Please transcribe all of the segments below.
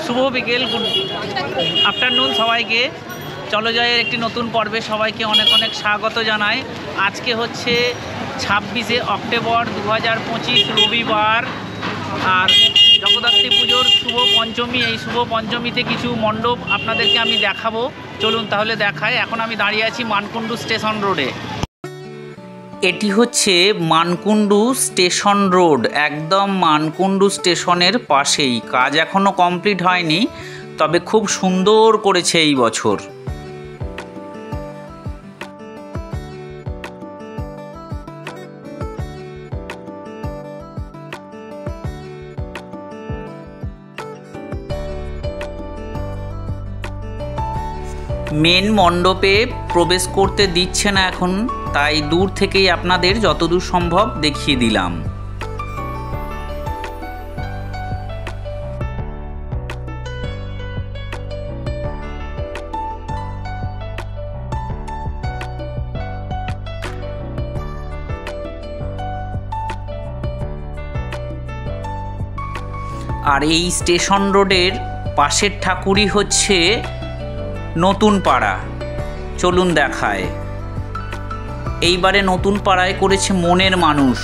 শুভ বিকেল, good afternoon সবাইকে। চলো জয়ের একটি নতুন পর্বে সবাইকে অনেক অনেক স্বাগত জানাই। আজকে হচ্ছে 26শে অক্টোবর 2025 রবিবার, আর জগদ্ধাত্রী পুজোর শুভ পঞ্চমী। এই শুভ পঞ্চমীতে কিছু মণ্ডপ আপনাদেরকে আমি দেখাবো, চলুন তাহলে দেখাই। এখন আমি দাঁড়িয়ে আছি মানকুণ্ডু স্টেশন রোডে। এটি হচ্ছে মানকুণ্ডু স্টেশন রোড, একদম মানকুণ্ডু স্টেশনের পাশেই। কাজ এখনও কমপ্লিট হয়নি, তবে খুব সুন্দর করেছে এই বছর। মেন মণ্ডপে প্রবেশ করতে দিচ্ছে না এখন, তাই দূর থেকেই আপনাদের যতদূর সম্ভব দেখিয়ে দিলাম। আর এই স্টেশন রোডের পাশের ঠাকুরই হচ্ছে নতুন পাড়া। চলুন দেখায়। এইবারে নতুন পাড়ায় করেছে মনের মানুষ।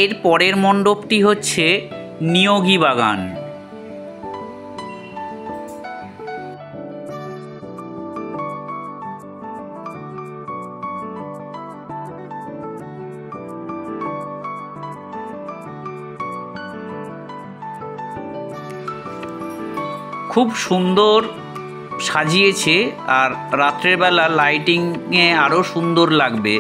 এর পরের মণ্ডপটি হচ্ছে নিয়োগী বাগান। খুব সুন্দর সাজিয়েছে, আর রাত্রের বেলা লাইটিংয়ে আরও সুন্দর লাগবে।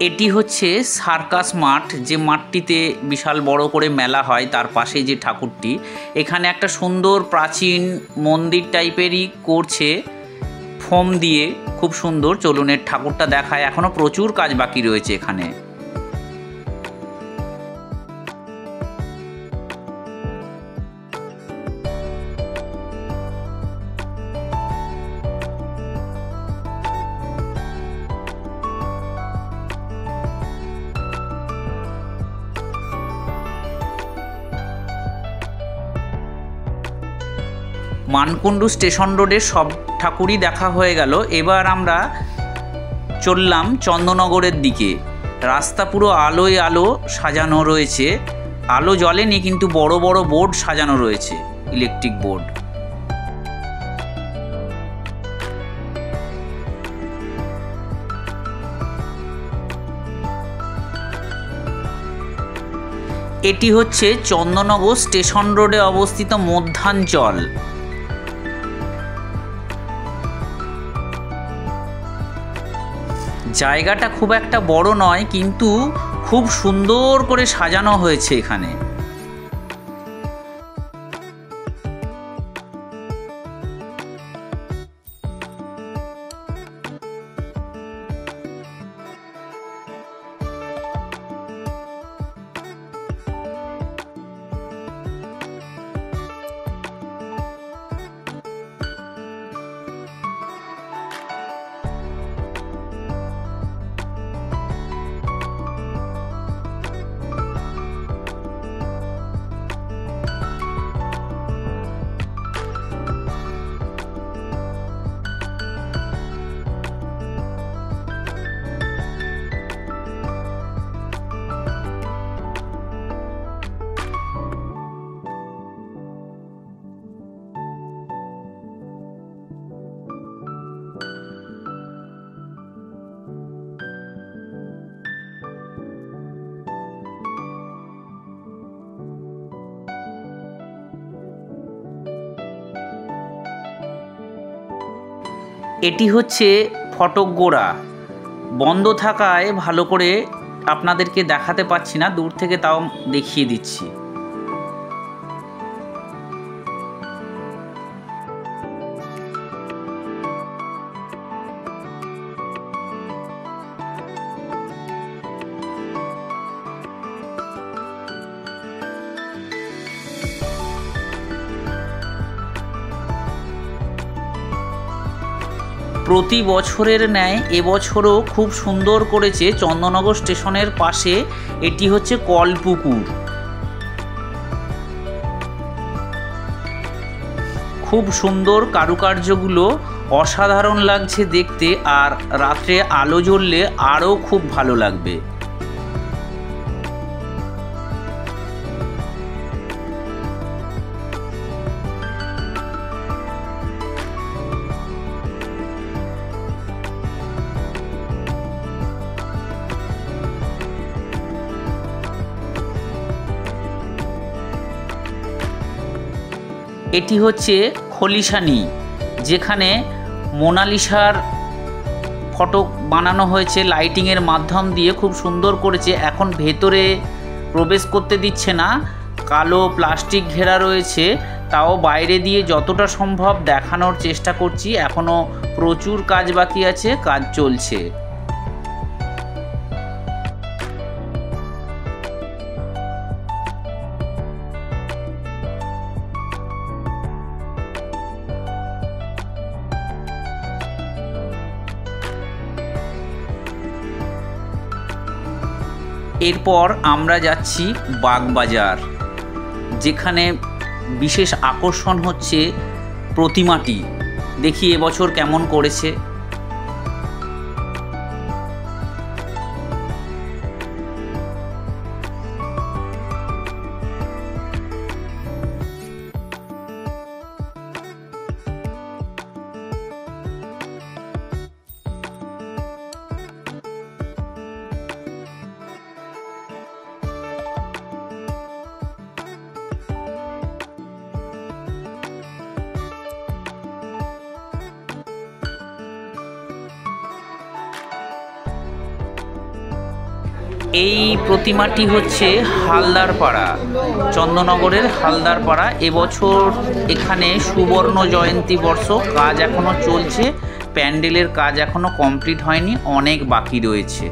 এটি হচ্ছে সার্কাস মাঠ, যে মাঠটিতে বিশাল বড় করে মেলা হয়, তার পাশে যে ঠাকুরটি। এখানে একটা সুন্দর প্রাচীন মন্দির টাইপেরই করছে ফোম দিয়ে, খুব সুন্দর। চলুন এর ঠাকুরটা দেখায়, এখনও প্রচুর কাজ বাকি রয়েছে এখানে। মানকুণ্ডু স্টেশন রোডের সব ঠাকুরই দেখা হয়ে গেল। এবার আমরা চললাম চন্দননগরের দিকে। রাস্তা পুরো আলোয় আলো সাজানো রয়েছে, আলো জ্বলেনি কিন্তু বড় বড় বোর্ড সাজানো রয়েছে, ইলেকট্রিক বোর্ড। এটি হচ্ছে চন্দননগর স্টেশন রোডে অবস্থিত মধ্যাঞ্চল। জায়গাটা খুব একটা বড় নয়, কিন্তু খুব সুন্দর করে সাজানো হয়েছে এখানে। এটি হচ্ছে ফটক গোড়া, বন্ধ থাকায় ভালো করে আপনাদেরকে দেখাতে পাচ্ছি না, দূর থেকে তাও দেখিয়ে দিচ্ছি। প্রতি বছরের ন্যায় এবছরও খুব সুন্দর করেছে চন্দননগর স্টেশনের পাশে। এটি হচ্ছে কলপুকুর, খুব সুন্দর কারুকার্যগুলো অসাধারণ লাগছে দেখতে, আর রাত্রে আলো জ্বললে আরও খুব ভালো লাগবে। এটি হচ্ছে খলিশানি, যেখানে মোনালিসার ফটো বানানো হয়েছে লাইটিংয়ের মাধ্যম দিয়ে, খুব সুন্দর করেছে। এখন ভেতরে প্রবেশ করতে দিচ্ছে না, কালো প্লাস্টিক ঘেরা রয়েছে, তাও বাইরে দিয়ে যতটা সম্ভব দেখানোর চেষ্টা করছি। এখনও প্রচুর কাজ বাকি আছে, কাজ চলছে। এরপর আমরা যাচ্ছি বাগবাজার, যেখানে বিশেষ আকর্ষণ হচ্ছে প্রতিমাটি। দেখি এবছর কেমন করেছে। এই প্রতিমাটি হচ্ছে হালদারপাড়া, চন্দননগরের হালদারপাড়া। এবছর এখানে সুবর্ণ জয়ন্তী বর্ষ, কাজ এখনও চলছে, প্যান্ডেলের কাজ এখনও কমপ্লিট হয়নি, অনেক বাকি রয়েছে।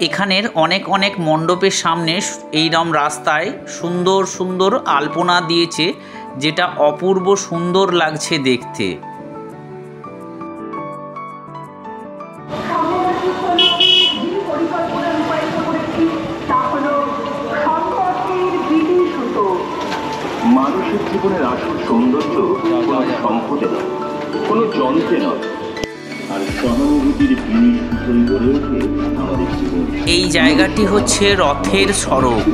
এখানের অনেক অনেক মণ্ডপের সামনে এইরকম রাস্তায় সুন্দর সুন্দর আলপনা দিয়েছে, যেটা অপূর্ব সুন্দর লাগছে দেখতে। মানুষের জীবনের আসল সৌন্দর্য কোনো সম্পদে নয়, কোনো যন্ত্রে নয়, আর সহানুভূতির বিনি সুতোই গড়ে ওঠে আমাদের জীবন। এই জায়গাটি হচ্ছে রথের সড়ক।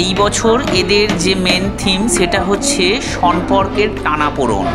এই বছর এদের যে মেন থিম সেটা হচ্ছে সম্পর্কের টানাপোড়েন।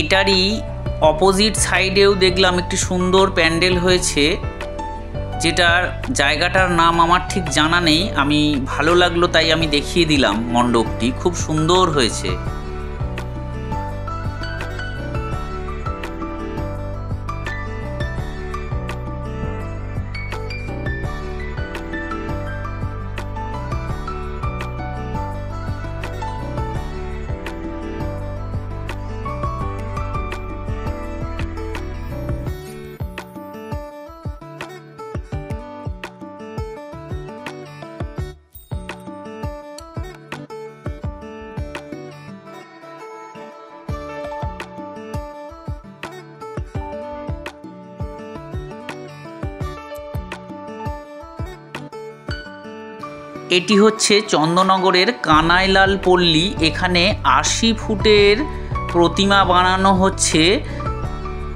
এটারই অপোজিট সাইডেও দেখলাম একটি সুন্দর প্যান্ডেল হয়েছে, যেটার জায়গাটার নাম আমার ঠিক জানা নেই। আমি ভালো লাগলো তাই আমি দেখিয়ে দিলাম। মণ্ডপটি খুব সুন্দর হয়েছে। এটি হচ্ছে চন্দননগরের কানাইলাল পল্লী। এখানে ৮০ ফুটের প্রতিমা বানানো হচ্ছে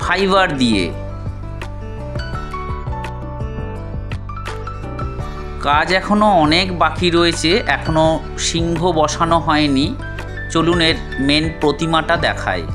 ফাইবার দিয়ে। কাজ এখনো অনেক বাকি রয়েছে, এখনো সিংহ বসানো হয়নি। চলুন এর মেন প্রতিমাটা দেখায়।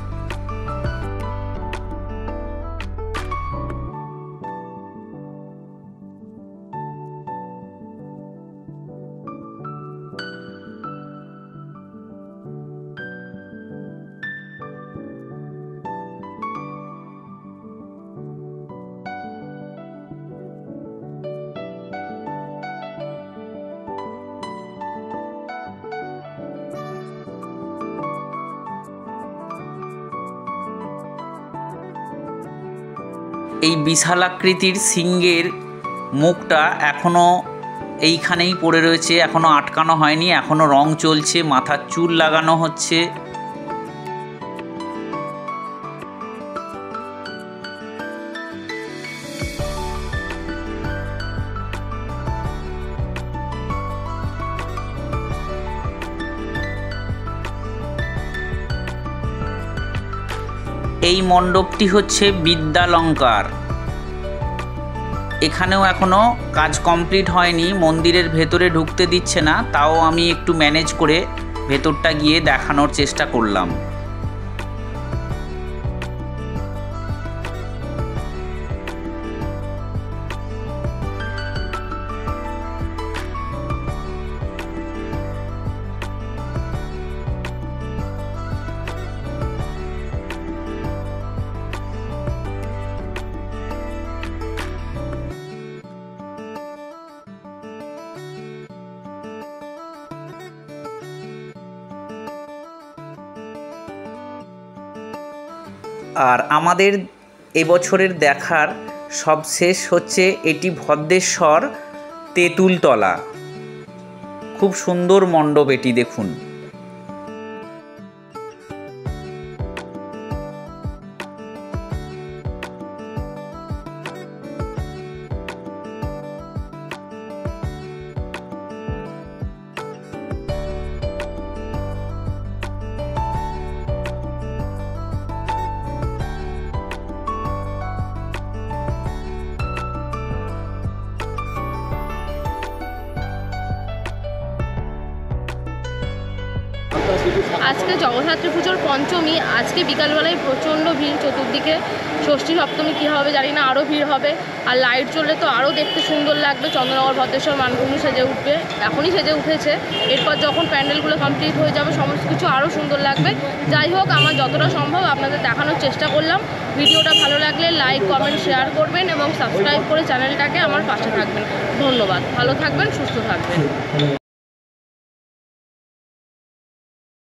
এই বিশালাকৃতির সিংহের মুখটা এখনো এইখানেই পড়ে রয়েছে, এখনো আটকানো হয়নি, এখনো রং চলছে, মাথার চুল লাগানো হচ্ছে। এই মণ্ডপটি হচ্ছে বিদ্যালঙ্কার। এখানেও এখনো কাজ কমপ্লিট হয়নি, মন্দিরের ভেতরে ঢুকতে দিচ্ছে না, তাও আমি একটু ম্যানেজ করে ভেতরটা গিয়ে দেখানোর চেষ্টা করলাম। আর আমাদের এবছরের দেখার সবশেষ হচ্ছে এটি ভদ্রেশ্বর তেঁতুলতলা। খুব সুন্দর মণ্ডপ এটি, দেখুন। আজকে জগদ্ধাত্রী পুজোর পঞ্চমী। আজকে বিকালবেলায় প্রচণ্ড ভিড় চতুর্দিকে। ষষ্ঠী সপ্তমী কী হবে জানি না, আরও ভিড় হবে। আর লাইট জ্বললে তো আরও দেখতে সুন্দর লাগবে। চন্দ্রনগর ভদ্রেশ্বর মানকুণ্ডু সেজে উঠবে, এখনই সেজে উঠেছে। এরপর যখন প্যান্ডেলগুলো কমপ্লিট হয়ে যাবে সমস্ত কিছু আরও সুন্দর লাগবে। যাই হোক, আমার যতটা সম্ভব আপনাদের দেখানোর চেষ্টা করলাম। ভিডিওটা ভালো লাগলে লাইক, কমেন্ট, শেয়ার করবেন এবং সাবস্ক্রাইব করে চ্যানেলটাকে আমার পাশে থাকবেন। ধন্যবাদ। ভালো থাকবেন, সুস্থ থাকবেন।